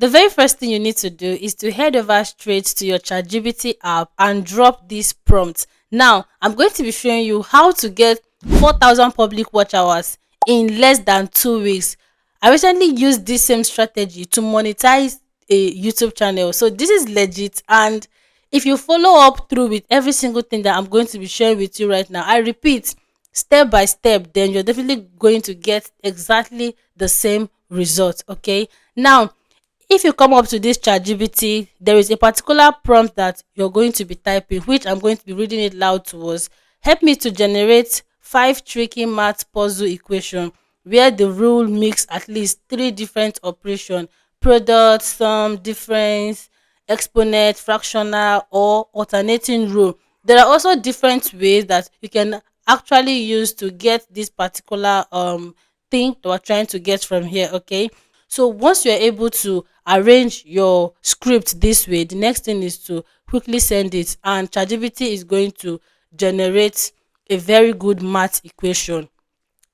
The very first thing you need to do is to head over straight to your ChatGPT app and drop this prompt. Now, I'm going to be showing you how to get 4,000 public watch hours in less than 2 weeks. I recently used this same strategy to monetize a YouTube channel. So this is legit, and if you follow up through with every single thing that I'm going to be sharing with you right now, I repeat, step by step, then you're definitely going to get exactly the same result. Okay. Now, if you come up to this ChatGPT, there is a particular prompt that you're going to be typing, which I'm going to be reading it loud to us. Help me to generate five tricky math puzzle equation where the rule mix at least three different operation: product, sum, difference, exponent, fractional, or alternating rule. There are also different ways that you can actually use to get this particular thing that we're trying to get from here. Okay, so once you're able to arrange your script this way, the next thing is to quickly send it, and ChatGPT is going to generate a very good math equation.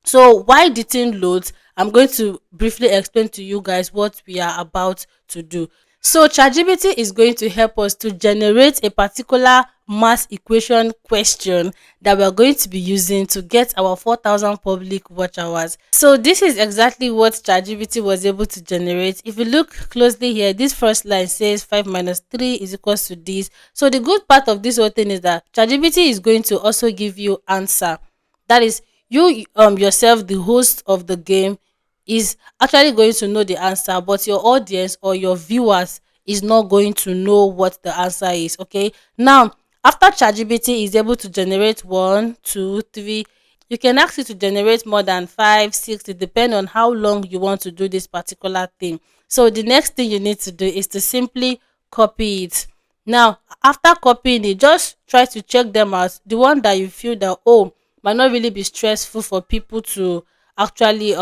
So while the thing loads, I'm going to briefly explain to you guys what we are about to do. So ChatGPT is going to help us to generate a particular math equation question that we're going to be using to get our 4,000 public watch hours. So this is exactly what ChatGPT was able to generate. If you look closely here, this first line says 5 minus 3 is equals to this. So the good part of this whole thing is that ChatGPT is going to also give you answer. That is, you yourself, the host of the game, is actually going to know the answer, but your audience or your viewers is not going to know what the answer is. Okay, now after ChatGPT is able to generate one, two, three, you can ask it to generate more than five, six. It depends on how long you want to do this particular thing. So the next thing you need to do is to simply copy it. Now, after copying it, just try to check them out. The one that you feel that, oh, might not really be stressful for people to actually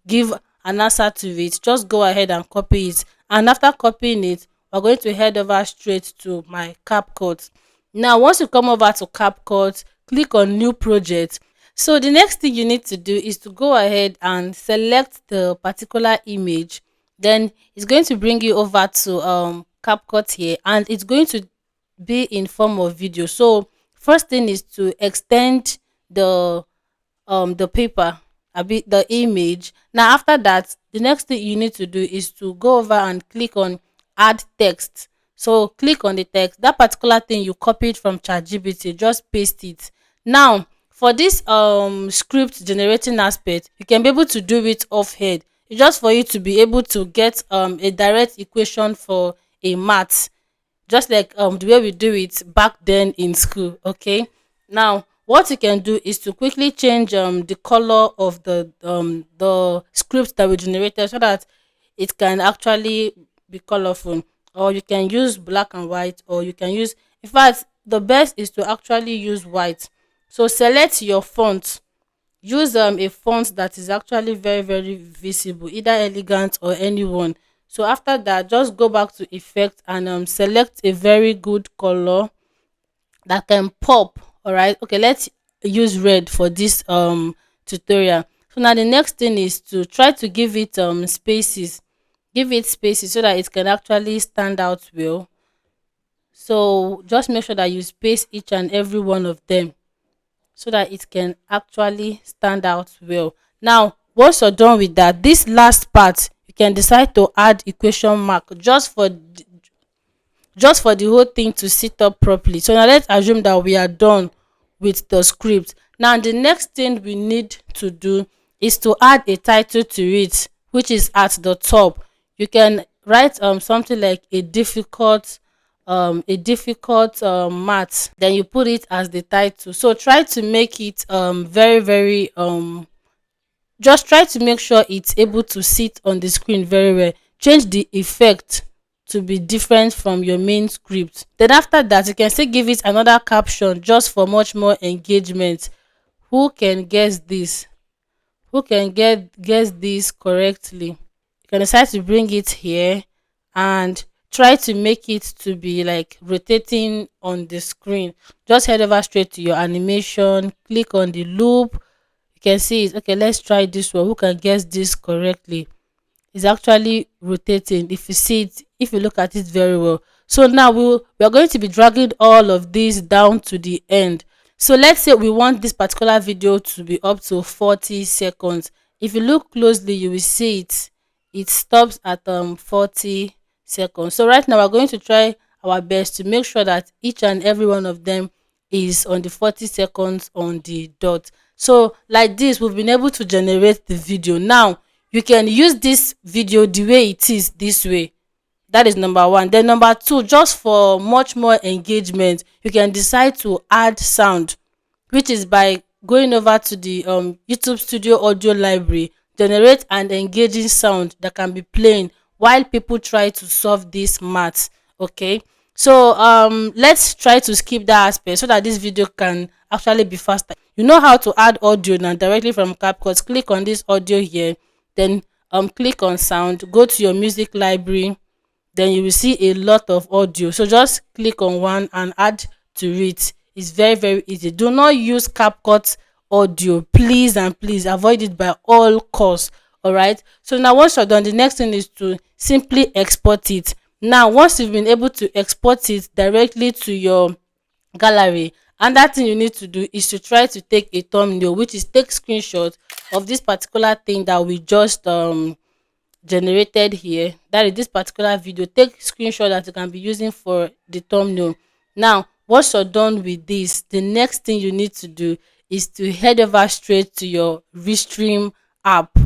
give an answer to it, just go ahead and copy it. And after copying it, we're going to head over straight to my CapCut. Now, once you come over to CapCut, click on new project. So the next thing you need to do is to go ahead and select the particular image. Then it's going to bring you over to CapCut here, and it's going to be in form of video. So first thing is to extend the paper, a bit the image. Now after that, the next thing you need to do is to go over and click on add text. So click on the text, that particular thing you copied from ChatGPT, just paste it. Now for this script generating aspect, you can be able to do it off head. It's just for you to be able to get a direct equation for a math, just like the way we do it back then in school. Okay, now what you can do is to quickly change the color of the script that we generated so that it can actually be colorful, or you can use black and white, or you can use, in fact, the best is to actually use white. So select your font, use a font that is actually very very visible, either elegant or anyone. So after that, just go back to effect and select a very good color that can pop. All right, okay, let's use red for this tutorial. So now the next thing is to try to give it spaces, give it spaces so that it can actually stand out well. So just make sure that you space each and every one of them so that it can actually stand out well. Now, once you're done with that, this last part, you can decide to add equation mark just for the whole thing to sit up properly. So now let's assume that we are done with the script. Now the next thing we need to do is to add a title to it, which is at the top. You can write something like a difficult math, then you put it as the title. So try to make it very very just try to make sure it's able to sit on the screen very well. Change the effect to be different from your main script. Then after that, you can still give it another caption just for much more engagement. Who can guess this? Who can guess this correctly? You can decide to bring it here and try to make it to be like rotating on the screen. Just head over straight to your animation, click on the loop. You can see it. Okay, let's try this one. Who can guess this correctly? Is actually rotating. If you see it, if you look at it very well. So now we are going to be dragging all of these down to the end. So let's say we want this particular video to be up to 40 seconds. If you look closely, you will see it stops at 40 seconds. So right now we're going to try our best to make sure that each and every one of them is on the 40 seconds on the dot. So like this, we've been able to generate the video. Now you can use this video the way it is this way. That is number one. Then number two, just for much more engagement, you can decide to add sound, which is by going over to the YouTube Studio Audio Library, generate an engaging sound that can be playing while people try to solve this math. Okay, so let's try to skip that aspect so that this video can actually be faster. You know how to add audio now directly from CapCut. Click on this audio here, then click on sound, go to your music library, then you will see a lot of audio. So just click on one and add to it. It's very, very easy. Do not use CapCut audio, please, and please avoid it by all costs. All right, so now once you're done, the next thing is to simply export it. Now once you've been able to export it directly to your gallery, another thing you need to do is to try to take a thumbnail, which is take screenshot of this particular thing that we just generated here. That is this particular video. Take screenshot that you can be using for the thumbnail. Now once you're done with this, the next thing you need to do is to head over straight to your Restream app.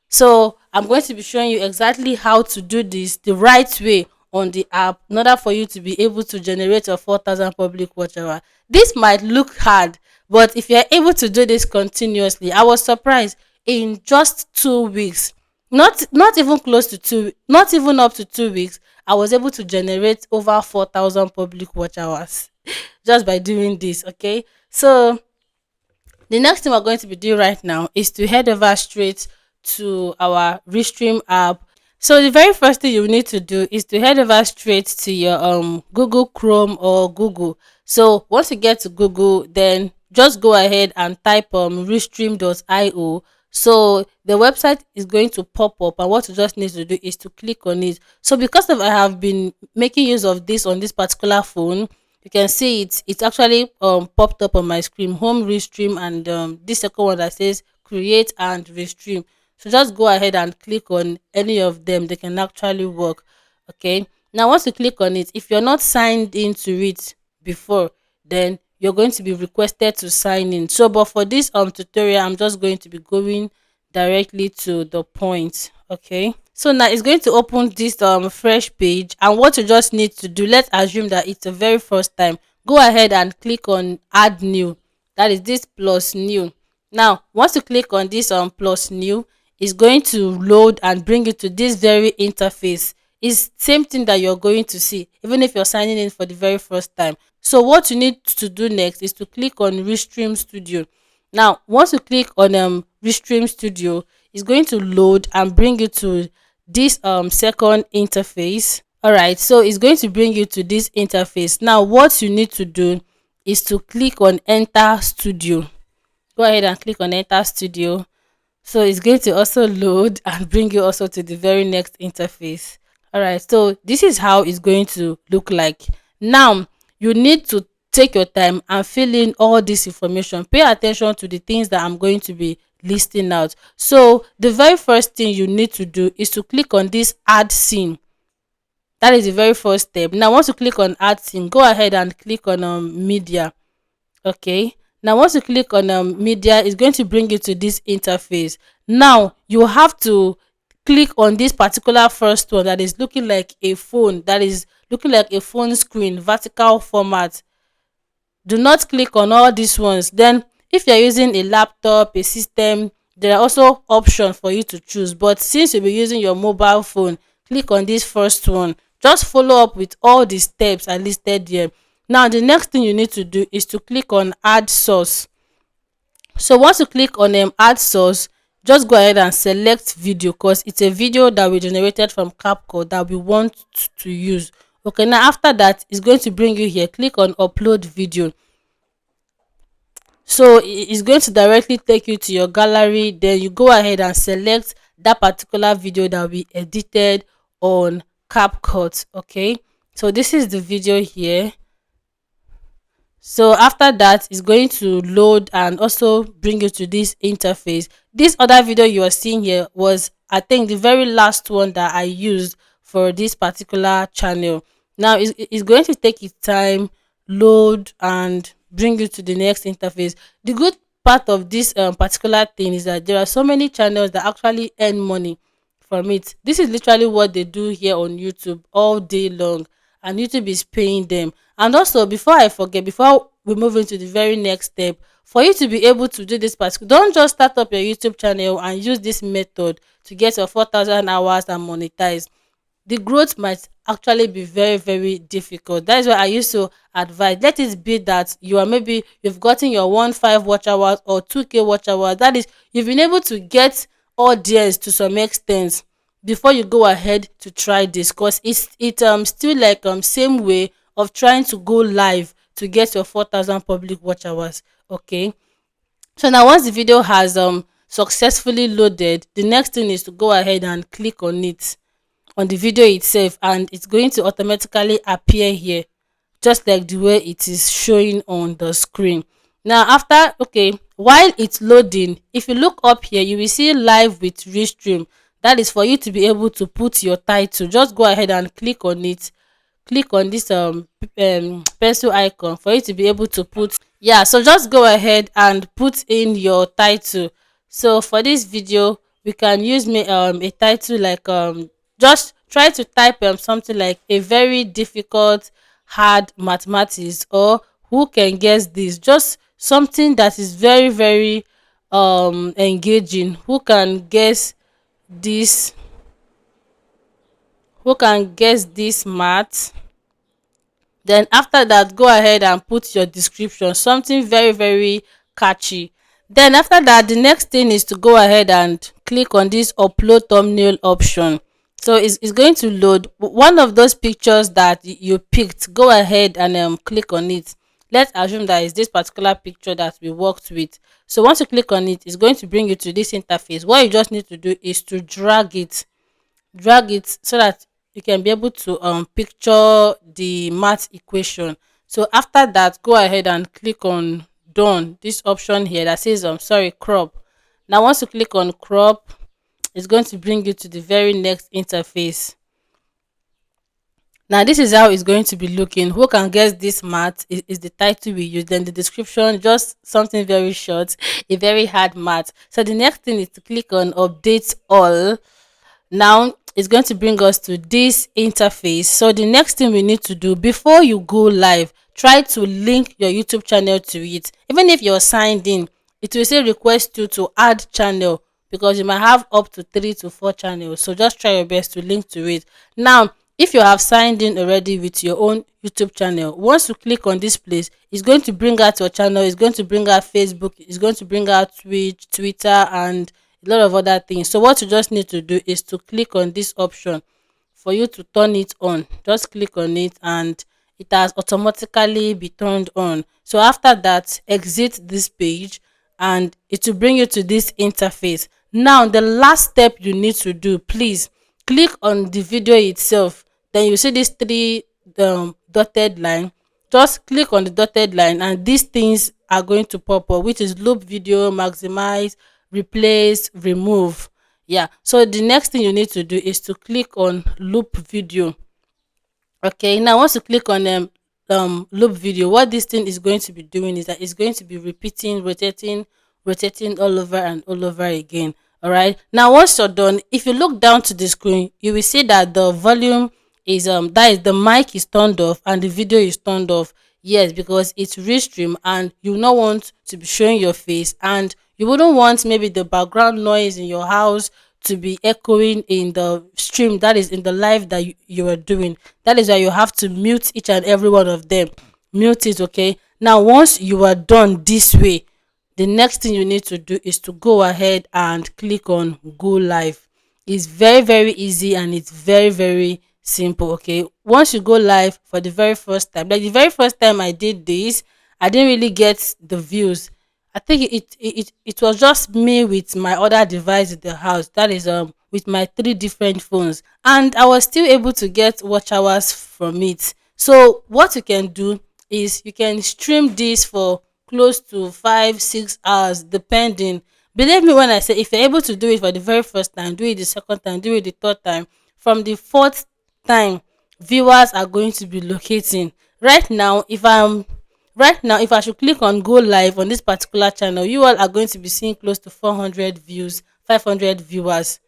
So I'm going to be showing you exactly how to do this the right way on the app in order for you to be able to generate your 4,000 public watch hour. This might look hard, but if you're able to do this continuously, I was surprised in just 2 weeks, not even close to not even up to 2 weeks, I was able to generate over 4,000 public watch hours just by doing this. Okay, so the next thing we're going to be doing right now is to head over straight to our Restream app. So the very first thing you need to do is to head over straight to your Google Chrome or Google. So once you get to Google, then just go ahead and type restream.io. So the website is going to pop up, and what you just need to do is to click on it. So because of I have been making use of this on this particular phone, you can see it's actually popped up on my screen, home, Restream, and this second one that says create and Restream. So just go ahead and click on any of them, they can actually work. Okay, now once you click on it, if you're not signed into it before, then you're going to be requested to sign in. So but for this tutorial, I'm just going to be going directly to the point. Okay, so now it's going to open this fresh page, and what you just need to do, let's assume that it's the very first time, go ahead and click on add new. That is this plus new. Now once you click on this plus new, it's going to load and bring you to this very interface. It's same thing that you're going to see even if you're signing in for the very first time. So what you need to do next is to click on Restream Studio. Now once you click on Restream Studio, it's going to load and bring you to this second interface. All right, so it's going to bring you to this interface. Now what you need to do is to click on enter studio. Go ahead and click on enter studio. So it's going to also load and bring you also to the very next interface. All right, so this is how it's going to look like. Now you need to take your time and fill in all this information. Pay attention to the things that I'm going to be listing out. So the very first thing you need to do is to click on this add scene. That is the very first step. Now once you click on add scene, go ahead and click on media. Okay, now once you click on media, it's going to bring you to this interface. Now you have to click on this particular first one that is looking like a phone, that is looking like a phone screen, vertical format. Do not click on all these ones. Then if you're using a laptop, a system, there are also options for you to choose, but since you'll be using your mobile phone, click on this first one. Just follow up with all the steps I listed here. Now the next thing you need to do is to click on add source. So once you click on add source, just go ahead and select video, because it's a video that we generated from CapCut that we want to use. Okay, now after that, it's going to bring you here. Click on upload video. So it's going to directly take you to your gallery. Then you go ahead and select that particular video that we edited on CapCut. Okay, so this is the video here. So after that, it's going to load and also bring you to this interface. This other video you are seeing here was, I think, the very last one that I used for this particular channel. Now it's going to take its time, load, and bring you to the next interface. The good part of this particular thing is that there are so many channels that actually earn money from it. This is literally what they do here on YouTube all day long, and YouTube is paying them. And also, before I forget, before we move into the very next step, for you to be able to do this particular, don't just start up your YouTube channel and use this method to get your 4,000 hours and monetize. The growth might actually be very, very difficult. That is why I used to advise, let it be that you are, maybe you've gotten your 1.5 watch hours or 2K watch hours. That is, you've been able to get audience to some extent before you go ahead to try this, because it's still like same way of trying to go live to get your 4,000 public watch hours. Okay, so now once the video has successfully loaded, the next thing is to go ahead and click on it, on the video itself, and it's going to automatically appear here, just like the way it is showing on the screen. Now after, okay, while it's loading, if you look up here, you will see live with Restream. That is for you to be able to put your title. Just go ahead and click on it, click on this pencil icon for you to be able to put, yeah, so just go ahead and put in your title. So for this video, we can use a title like just try to type something like a very difficult hard mathematics, or who can guess this, just something that is very, very engaging. Who can guess this, who can guess this math? Then after that, go ahead and put your description, something very, very catchy. Then after that, the next thing is to go ahead and click on this upload thumbnail option. So it's going to load one of those pictures that you picked. Go ahead and click on it. Let's assume that it's this particular picture that we worked with. So once you click on it, it's going to bring you to this interface. What you just need to do is to drag it so that you can be able to picture the math equation. So after that, go ahead and click on done, this option here that says sorry, crop. Now once you click on crop, it's going to bring you to the very next interface. Now this is how it's going to be looking. Who can guess this math is the title we use. Then the description, just something very short, a very hard math. So the next thing is to click on update all. Now it's going to bring us to this interface. So the next thing we need to do before you go live, try to link your YouTube channel to it. Even if you're signed in, it will still request you to add channel, because you might have up to 3 to 4 channels. So just try your best to link to it. Now if you have signed in already with your own YouTube channel, once you click on this place, it's going to bring out your channel, it's going to bring out Facebook, it's going to bring out Twitch, Twitter, and a lot of other things. So what you just need to do is to click on this option for you to turn it on. Just click on it and it has automatically be turned on. So after that, exit this page and it will bring you to this interface. Now the last step you need to do, please click on the video itself. Then you see this 3 dotted line. Just click on the dotted line and these things are going to pop up, which is loop video, maximize, replace, remove. Yeah, so the next thing you need to do is to click on loop video. Okay, now once you click on loop video, what this thing is going to be doing is that it's going to be repeating, rotating all over and all over again. All right, now once you're done, if you look down to the screen, you will see that the volume is that is, the mic is turned off and the video is turned off. Yes, because it's Restream and you not want to be showing your face, and you wouldn't want maybe the background noise in your house to be echoing in the stream, that is in the live that you are doing. That is why you have to mute each and every one of them. Mute it. Okay, now once you are done this way, the next thing you need to do is to go ahead and click on go live. It's very, very easy and it's very, very simple. Okay, once you go live for the very first time, like the very first time I did this, I didn't really get the views. I think it was just me with my other device in the house. That is with my three different phones, and I was still able to get watch hours from it. So what you can do is you can stream this for close to 5 6 hours depending. Believe me when I say if you're able to do it for the very first time, do it the second time, do it the third time, from the fourth time viewers are going to be locating. Right now, if I should click on go live on this particular channel, you all are going to be seeing close to 400 views, 500 viewers.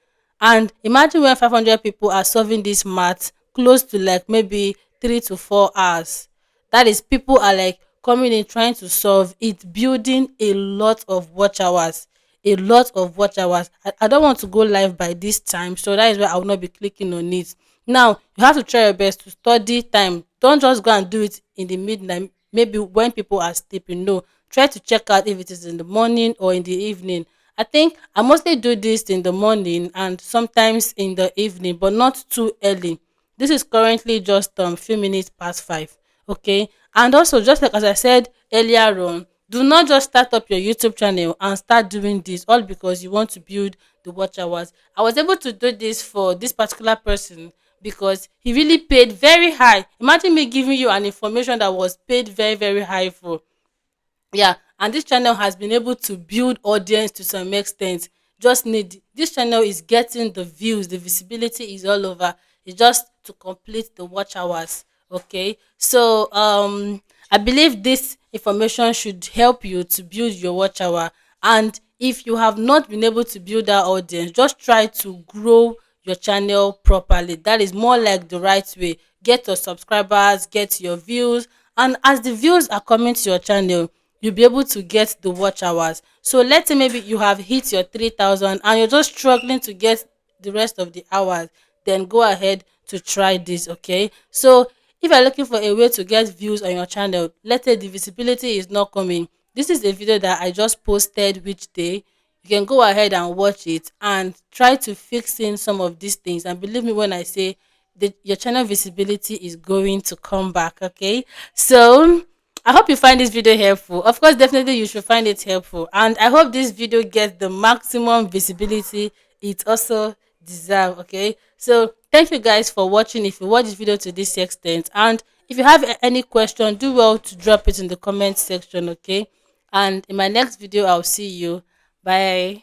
And imagine when 500 people are solving this math close to like maybe 3 to 4 hours. That is, people are like coming in trying to solve it, building a lot of watch hours. A lot of watch hours. I don't want to go live by this time, so that is why I will not be clicking on it. Now, you have to try your best to study time. Don't just go and do it in the midnight, maybe when people are sleeping. No, try to check out if it is in the morning or in the evening. I think I mostly do this in the morning and sometimes in the evening, but not too early. This is currently just few minutes past 5. Okay. And also, just like as I said earlier on, do not just start up your YouTube channel and start doing this all because you want to build the watch hours. I was able to do this for this particular person because he really paid very high. Imagine me giving you an information that was paid very, very high for. Yeah, and this channel has been able to build audience to some extent. Just need this channel is getting the views, the visibility is all over. It's just to complete the watch hours. Okay, so I believe this information should help you to build your watch hour. And if you have not been able to build that audience, just try to grow your channel properly. That is more like the right way. Get your subscribers, get your views, and as the views are coming to your channel, you'll be able to get the watch hours. So let's say maybe you have hit your 3,000 and you're just struggling to get the rest of the hours, then go ahead to try this. Okay, so if you're looking for a way to get views on your channel, let's say the visibility is not coming, this is a video that I just posted which day. You can go ahead and watch it and try to fix in some of these things, and believe me when I say your channel visibility is going to come back. Okay, so I hope you find this video helpful. Of course, definitely you should find it helpful, and I hope this video gets the maximum visibility it also deserve. Okay, so thank you guys for watching. If you watch this video to this extent, and if you have any question, do well to drop it in the comment section. Okay, and in my next video I'll see you. Bye.